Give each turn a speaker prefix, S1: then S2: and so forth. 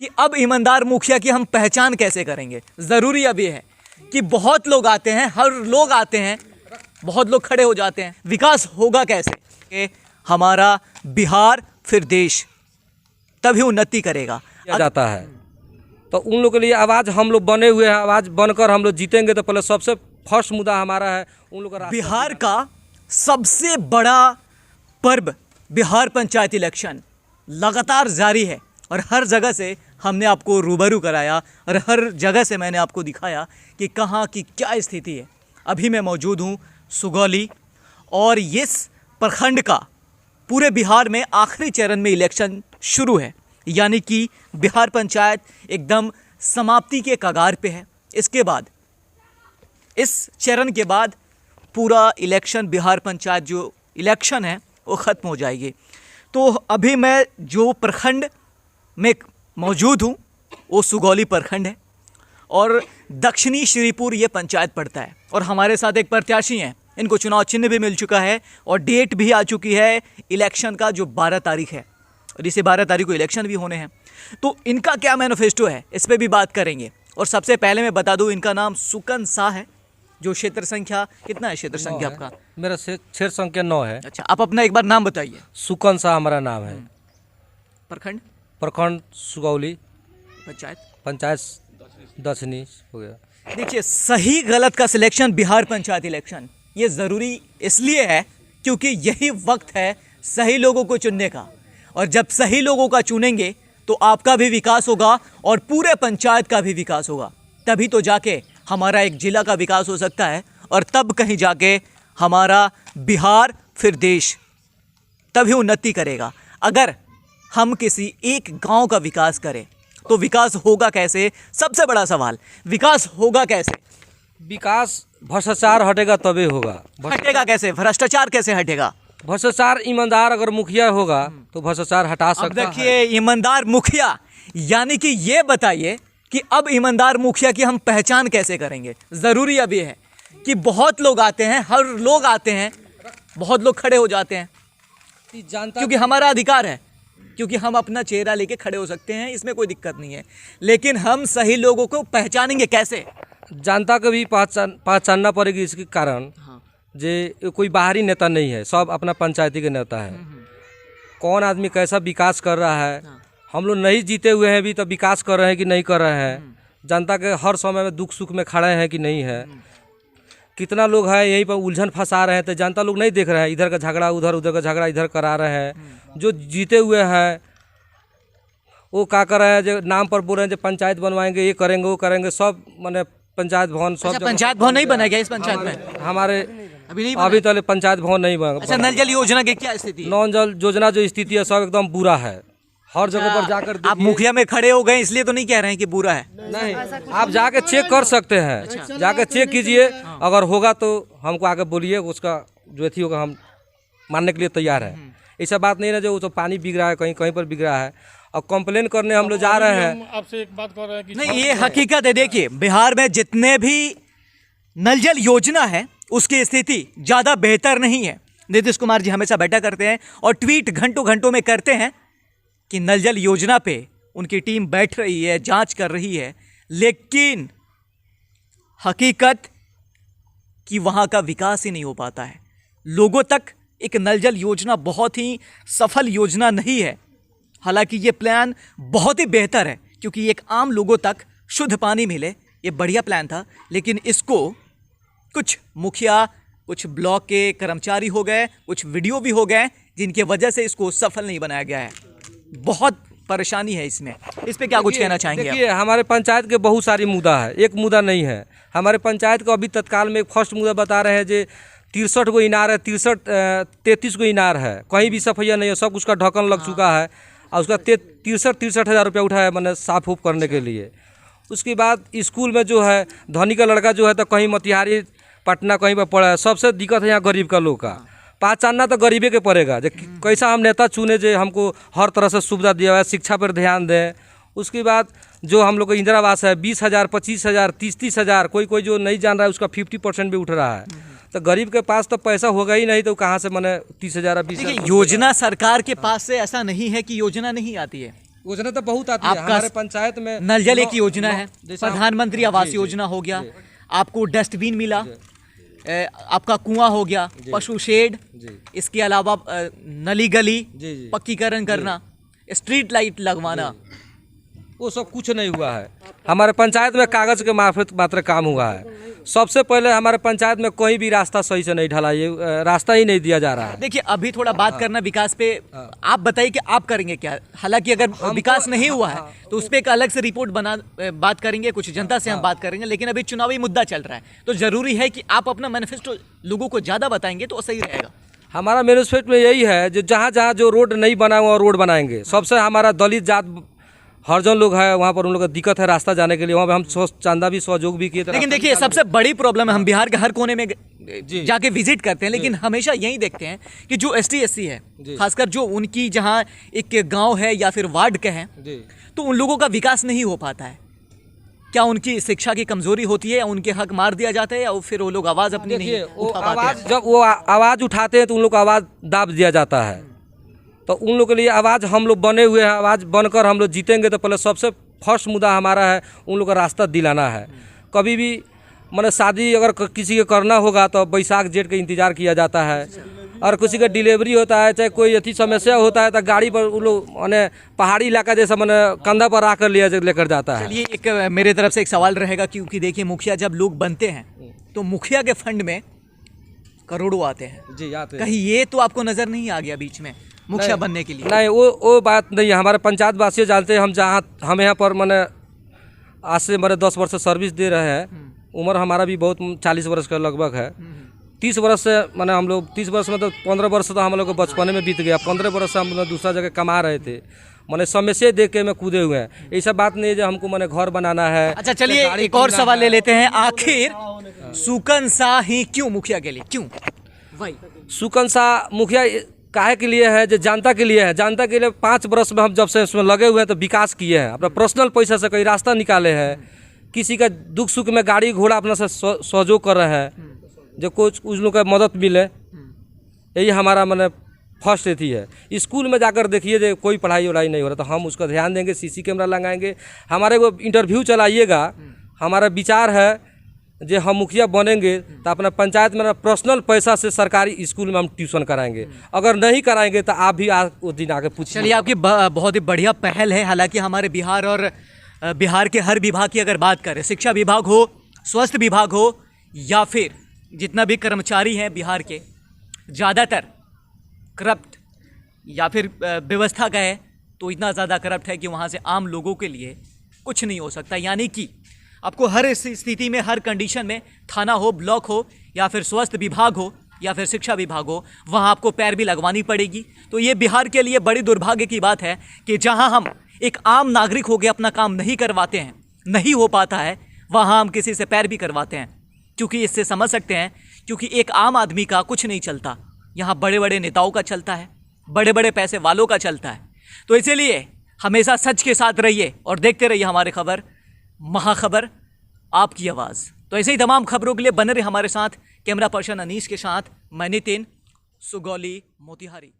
S1: कि अब ईमानदार मुखिया की हम पहचान कैसे करेंगे। ज़रूरी अब ये है कि बहुत लोग आते हैं, हर लोग आते हैं, बहुत लोग खड़े हो जाते हैं। विकास होगा कैसे कि हमारा बिहार फिर देश, तभी उन्नति करेगा।
S2: किया जाता है तो उन लोगों के लिए आवाज़ हम लोग बने हुए हैं, आवाज़ बनकर हम लोग जीतेंगे। तो पहले सबसे फर्स्ट मुद्दा हमारा है उन लोगों का।
S1: बिहार का सबसे बड़ा पर्व बिहार पंचायत इलेक्शन लगातार जारी है और हर जगह से हमने आपको रूबरू कराया और हर जगह से मैंने आपको दिखाया कि कहाँ की क्या स्थिति है। अभी मैं मौजूद हूँ सुगौली और इस प्रखंड का पूरे बिहार में आखिरी चरण में इलेक्शन शुरू है, यानी कि बिहार पंचायत एकदम समाप्ति के कगार पे है। इसके बाद इस चरण के बाद पूरा इलेक्शन, बिहार पंचायत जो इलेक्शन है वो ख़त्म हो जाएगी। तो अभी मैं जो प्रखंड में मौजूद हूँ वो सुगौली प्रखंड है और दक्षिणी श्रीपुर ये पंचायत पड़ता है। और हमारे साथ एक प्रत्याशी हैं, इनको चुनाव चिन्ह भी मिल चुका है और डेट भी आ चुकी है इलेक्शन का, जो 12 तारीख है और इसे 12 तारीख को इलेक्शन भी होने हैं। तो इनका क्या मैनिफेस्टो है इस पर भी बात करेंगे। और सबसे पहले मैं बता दूं, इनका नाम सुकन शाह है। जो क्षेत्र संख्या कितना है? क्षेत्र संख्या आपका?
S2: मेरा क्षेत्र संख्या 9 है।
S1: अच्छा, आप अपना एक बार नाम बताइए।
S2: सुकन शाह हमारा नाम है।
S1: प्रखंड
S2: सुगौली, पंचायत दक्षिणी हो गया।
S1: देखिए, सही गलत का सिलेक्शन बिहार पंचायत इलेक्शन ये ज़रूरी इसलिए है क्योंकि यही वक्त है सही लोगों को चुनने का। और जब सही लोगों का चुनेंगे तो आपका भी विकास होगा और पूरे पंचायत का भी विकास होगा। तभी तो जाके हमारा एक जिला का विकास हो सकता है और तब कहीं जाके हमारा बिहार फिर देश, तभी उन्नति करेगा। अगर हम किसी एक गांव का विकास करें तो विकास होगा कैसे? सबसे बड़ा सवाल, विकास होगा कैसे?
S2: विकास भ्रष्टाचार हटेगा तभी होगा।
S1: हटेगा कैसे? भ्रष्टाचार कैसे हटेगा?
S2: भ्रष्टाचार, ईमानदार अगर मुखिया होगा तो भ्रष्टाचार हटा सकता है।
S1: देखिए, ईमानदार मुखिया, यानी कि ये बताइए कि अब ईमानदार मुखिया की हम पहचान कैसे करेंगे। ज़रूरी अब ये है कि बहुत लोग आते हैं, हर लोग आते हैं, बहुत लोग खड़े हो जाते हैं, क्योंकि हमारा अधिकार है, क्योंकि हम अपना चेहरा लेके खड़े हो सकते हैं, इसमें कोई दिक्कत नहीं है। लेकिन हम सही लोगों को पहचानेंगे कैसे?
S2: जनता को भी पहचानना पड़ेगी। इसके कारण जे कोई बाहरी नेता नहीं है, सब अपना पंचायती के नेता है। कौन आदमी कैसा विकास कर रहा है, हम लोग नहीं जीते हुए हैं अभी, तो विकास कर रहे हैं कि नहीं कर रहे हैं, जनता के हर समय में दुख सुख में खड़े हैं कि नहीं है, कितना लोग हैं यहीं पर उलझन फंसा रहे हैं, तो जनता लोग नहीं देख रहे हैं। इधर का झगड़ा उधर, उधर का झगड़ा इधर करा रहे हैं। जो जीते हुए हैं वो क्या कर रहे हैं, जो नाम पर बोल रहे हैं जो पंचायत बनवाएंगे, ये करेंगे, वो करेंगे, सब मैंने पंचायत भवन सब।
S1: पंचायत भवन नहीं बना गया इस पंचायत में?
S2: हमारे
S1: अभी
S2: तो पंचायत भवन नहीं बना।
S1: अच्छा, नल जल योजना की क्या स्थिति?
S2: नल जल योजना जो स्थिति है सब एकदम बुरा है। हर जगह पर जाकर
S1: आप मुखिया में खड़े हो गए इसलिए तो नहीं कह रहे हैं कि बुरा है।
S2: नहीं, आप जाके चेक कर सकते हैं। जाके चेक कीजिए, अगर होगा तो हमको आके बोलिए, उसका जो थी होगा हम मानने के लिए तैयार है। ऐसा बात नहीं है जो तो पानी बिक रहा है, कहीं कहीं पर बिक रहा है और कंप्लेन करने हम लोग जा रहे हैं।
S3: आपसे एक बात कर रहे हैं कि
S1: नहीं, ये हकीकत है। देखिए, बिहार में जितने भी नल जल योजना है उसकी स्थिति ज़्यादा बेहतर नहीं है। नीतीश कुमार जी हमेशा बैठा करते हैं और ट्वीट घंटों घंटों में करते हैं कि नल जल योजना पे उनकी टीम बैठ रही है, जांच कर रही है, लेकिन हकीकत कि वहाँ का विकास ही नहीं हो पाता है। लोगों तक एक नल जल योजना बहुत ही सफल योजना नहीं है। हालांकि ये प्लान बहुत ही बेहतर है क्योंकि एक आम लोगों तक शुद्ध पानी मिले, ये बढ़िया प्लान था। लेकिन इसको कुछ मुखिया, कुछ ब्लॉक के कर्मचारी हो गए, कुछ वीडियो भी हो गए, जिनकी वजह से इसको सफल नहीं बनाया गया है। बहुत परेशानी है इसमें। इस पे क्या कुछ कहना चाहेंगे?
S2: देखिए, हमारे पंचायत के बहुत सारी मुद्दा है, एक मुद्दा नहीं है। हमारे पंचायत को अभी तत्काल में फर्स्ट मुद्दा बता रहे हैं जो 63 को इनार है, 33 को इनार है, कहीं भी सफाइया नहीं है, सब उसका ढक्कन लग चुका है और उसका 63 हज़ार रुपया उठाया मैंने साफ उफ करने के लिए। उसके बाद स्कूल में जो है धनी का लड़का जो है तो कहीं मोतिहारी पटना कहीं पर पड़ा है। सबसे दिक्कत है यहाँ गरीब का लोग का पहचानना तो गरीबे के पड़ेगा। जो कैसा हम नेता चुने जो हमको हर तरह से सुविधा दिया हुआ है, शिक्षा पर ध्यान दें। उसके बाद जो हम लोग को इंदिरा आवास है 20,000, 25,000, 30 हज़ार, कोई जो नहीं जान रहा है उसका 50% भी उठ रहा है। तो गरीब के पास तो पैसा होगा ही नहीं, तो कहाँ से मैंने 30,000 20,000।
S1: योजना सरकार के पास से ऐसा नहीं है कि योजना नहीं आती है।
S2: योजना तो बहुत आती है
S1: आपका
S2: हमारे पंचायत में।
S1: नल जल एक योजना है,
S2: जैसे
S1: प्रधानमंत्री आवास योजना हो गया, आपको डस्टबिन मिला, आपका कुआं हो गया, पशु शेड, इसके अलावा नली गली पक्कीकरण करना, स्ट्रीट लाइट लगवाना,
S2: वो सब कुछ नहीं हुआ है। हमारे पंचायत में कागज के मार्फत मात्र काम हुआ है। सबसे पहले हमारे पंचायत में कोई भी रास्ता सही से नहीं ढला, ये रास्ता ही नहीं दिया जा रहा है।
S1: देखिए अभी थोड़ा बात करना विकास पे, आप बताइए कि आप करेंगे क्या। हालांकि अगर विकास नहीं हुआ है तो उस पर एक अलग से रिपोर्ट बना बात करेंगे, कुछ जनता से हम बात करेंगे, लेकिन अभी चुनावी मुद्दा चल रहा है तो जरूरी है कि आप अपना मैनिफेस्टो लोगों को ज्यादा बताएंगे तो सही रहेगा।
S2: हमारा मैनिफेस्टो में यही है जो जहाँ जहाँ जो रोड नहीं बना हुआ रोड बनाएंगे। सबसे हमारा दलित जात हरिजन लोग है, वहाँ पर उन लोग का दिक्कत है रास्ता जाने के लिए, वहाँ पे हम चंदा भी सहयोग भी किए।
S1: लेकिन देखिए सबसे बड़ी प्रॉब्लम है, हम बिहार के हर कोने में जाके विजिट करते हैं, लेकिन हमेशा यही देखते हैं कि जो ST/SC है, खासकर जो उनकी जहाँ एक गांव है या फिर वार्ड के हैं, तो उन लोगों का विकास नहीं हो पाता है। क्या उनकी शिक्षा की कमजोरी होती है, या उनके हक मार दिया जाता है, या फिर वो लोग आवाज़ अपनी नहीं उठा पाते हैं?
S2: जब वो आवाज़ उठाते हैं तो उन लोग को आवाज़ दाब दिया जाता है। तो उन लोग के लिए आवाज़ हम लोग बने हुए हैं, आवाज़ बनकर हम लोग जीतेंगे तो पहले सबसे फर्स्ट मुद्दा हमारा है उन लोग का रास्ता दिलाना है। कभी भी मतलब शादी अगर किसी के करना होगा तो बैसाख जेठ का इंतज़ार किया जाता है, और किसी का डिलीवरी होता है, चाहे कोई अच्छी समस्या होता है तो गाड़ी पर उन लोग मैंने पहाड़ी इलाका जैसा मैंने कंधा पर आकर लेकर जाता है।
S1: चलिए एक मेरे तरफ से एक सवाल रहेगा, क्योंकि देखिए मुखिया जब लोग बनते हैं तो मुखिया के फंड में करोड़ों आते हैं
S2: जी, आते हैं।
S1: कहीं ये तो आपको नजर नहीं आ गया बीच में मुखिया बनने के लिए?
S2: नहीं, वो बात नहीं है। हमारे पंचायत वासी जानते हैं, हम यहाँ पर मैंने आज से मेरे 10 वर्ष से सर्विस दे रहे हैं। उम्र हमारा भी बहुत 40 वर्ष का लगभग है। 30 वर्ष से मैंने हम लोग 30 वर्ष में तो 15 वर्ष तो हम लोग को बचपने में बीत गया। 15 वर्ष से हम लोग दूसरा जगह कमा रहे थे, मैंने समस्या देख के मैं कूदे हुए हैं। ऐसा बात नहीं है जो हमको मैंने घर बनाना है।
S1: अच्छा चलिए एक और सवाल ले लेते हैं, आखिर सुकन शाह ही क्यों मुखिया के लिए, क्यों भाई
S2: सुकन शाह मुखिया काहे के लिए है? जो जनता के लिए है। जनता के लिए 5 वर्ष में हम जब से इसमें लगे हुए हैं तो विकास किए हैं, अपना पर्सनल पैसा से कई रास्ता निकाले हैं, किसी का दुख सुख में गाड़ी घोड़ा अपना से सहयोग कर रहे हैं, जो कुछ उस लोग का मदद मिले। यही हमारा मैंने फर्स्ट एथी है। स्कूल में जाकर देखिए जो कोई पढ़ाई वढ़ाई नहीं हो रहा, तो हम उसका ध्यान देंगे, CC कैमरा लगाएंगे, हमारे को इंटरव्यू चलाइएगा। हमारा विचार है जो हम मुखिया बनेंगे तो अपना पंचायत में पर्सनल पैसा से सरकारी स्कूल में हम ट्यूशन कराएंगे। अगर नहीं कराएंगे तो आप भी उस दिन आके पूछिए।
S1: चलिए आपकी बहुत ही बढ़िया पहल है। हालांकि हमारे बिहार और बिहार के हर विभाग की अगर बात करें, शिक्षा विभाग हो, स्वास्थ्य विभाग हो, या फिर जितना भी कर्मचारी हैं बिहार के, ज़्यादातर करप्ट या फिर व्यवस्था का है, तो इतना ज़्यादा करप्ट है कि वहाँ से आम लोगों के लिए कुछ नहीं हो सकता। यानी कि आपको हर स्थिति में, हर कंडीशन में, थाना हो, ब्लॉक हो, या फिर स्वास्थ्य विभाग हो, या फिर शिक्षा विभाग हो, वहाँ आपको पैर भी लगवानी पड़ेगी। तो ये बिहार के लिए बड़ी दुर्भाग्य की बात है कि जहाँ हम एक आम नागरिक हो के अपना काम नहीं करवाते हैं, नहीं हो पाता है, वहाँ हम किसी से पैर भी करवाते हैं। क्योंकि इससे समझ सकते हैं, क्योंकि एक आम आदमी का कुछ नहीं चलता, यहाँ बड़े बड़े नेताओं का चलता है, बड़े बड़े पैसे वालों का चलता है। तो इसीलिए हमेशा सच के साथ रहिए और देखते रहिए हमारे खबर, महाखबर, आपकी आवाज़। तो ऐसे ही तमाम खबरों के लिए बने रहे हमारे साथ। कैमरा पर्सन अनीश के साथ मैं नितिन, सुगौली, मोतिहारी।